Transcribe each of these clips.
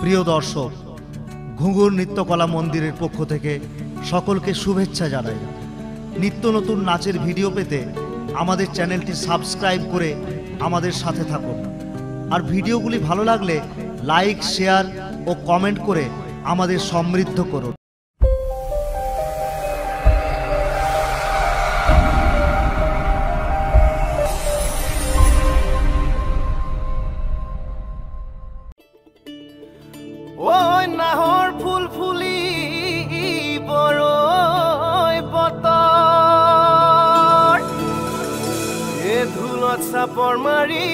প্রিয় দর্শক, ঘুঙুর নৃত্যকলা মন্দিরের পক্ষ থেকে সকলকে শুভেচ্ছা জানাই। নিত্য নতুন নাচের ভিডিও পেতে আমাদের চ্যানেলটি সাবস্ক্রাইব করে আমাদের সাথে থাকুন। আর ভিডিওগুলি ভালো লাগলে লাইক, শেয়ার ও কমেন্ট করে আমাদের সমৃদ্ধ করুন। ওই নাহর ফুল ফুলি বড়ই বতৰ এ ধুলত চাপৰ মাৰি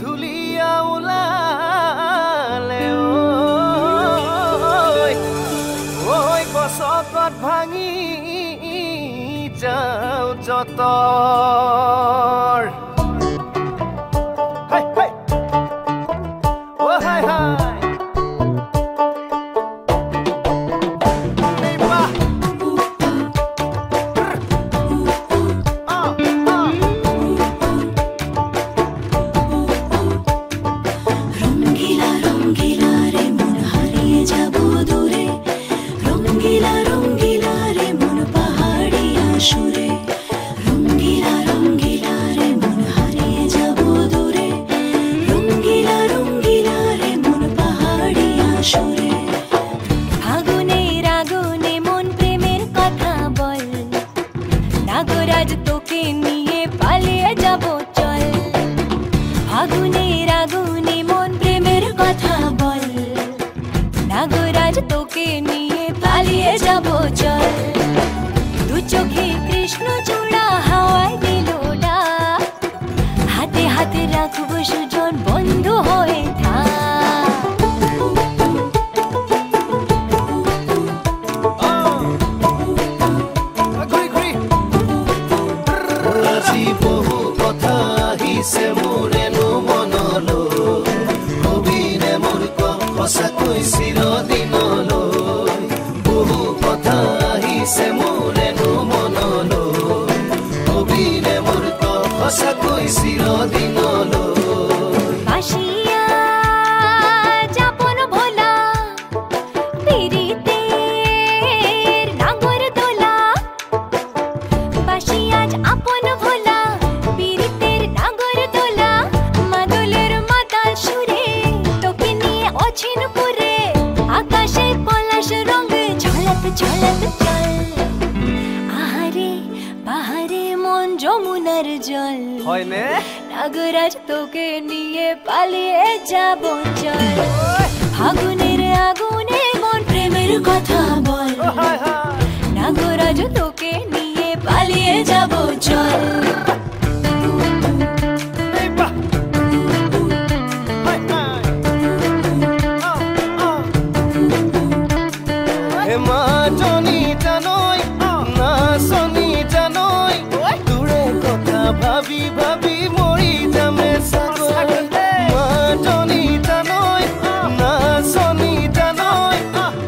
ধুলিয়া ওলালে ঐ গছকত ভাঙি যাওঁ যতৰ হাই হাই নাগরাজ তোকে নিয়ে পালিয়ে যাব চল ফাগুনের আগুনে মন প্রেমের কথা বল নাগরাজ তোকে নিয়ে পালিয়ে যাব চল ভাবি ভাবি মৰি যামে চাগৈ মাজনী জানৈ নাচনী জানৈ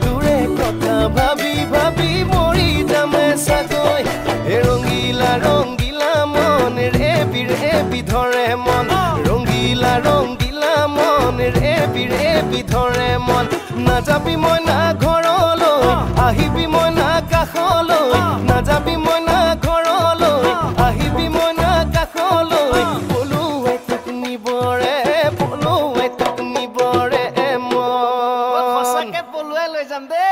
তোৰে কথা ভাবি ভাবি মৰি যামে চাগৈ ৰঙিলা ৰঙিলা মন ৰেবি ধৰে মন ৰঙিলা ৰঙিলা মন ৰেবি ধৰে মন নাযাবি মই না ঘৰলৈ আহিবি মই না কাষলৈ নাযাবি মই না ঘৰলৈ আহিবি মই লৈ যাম দে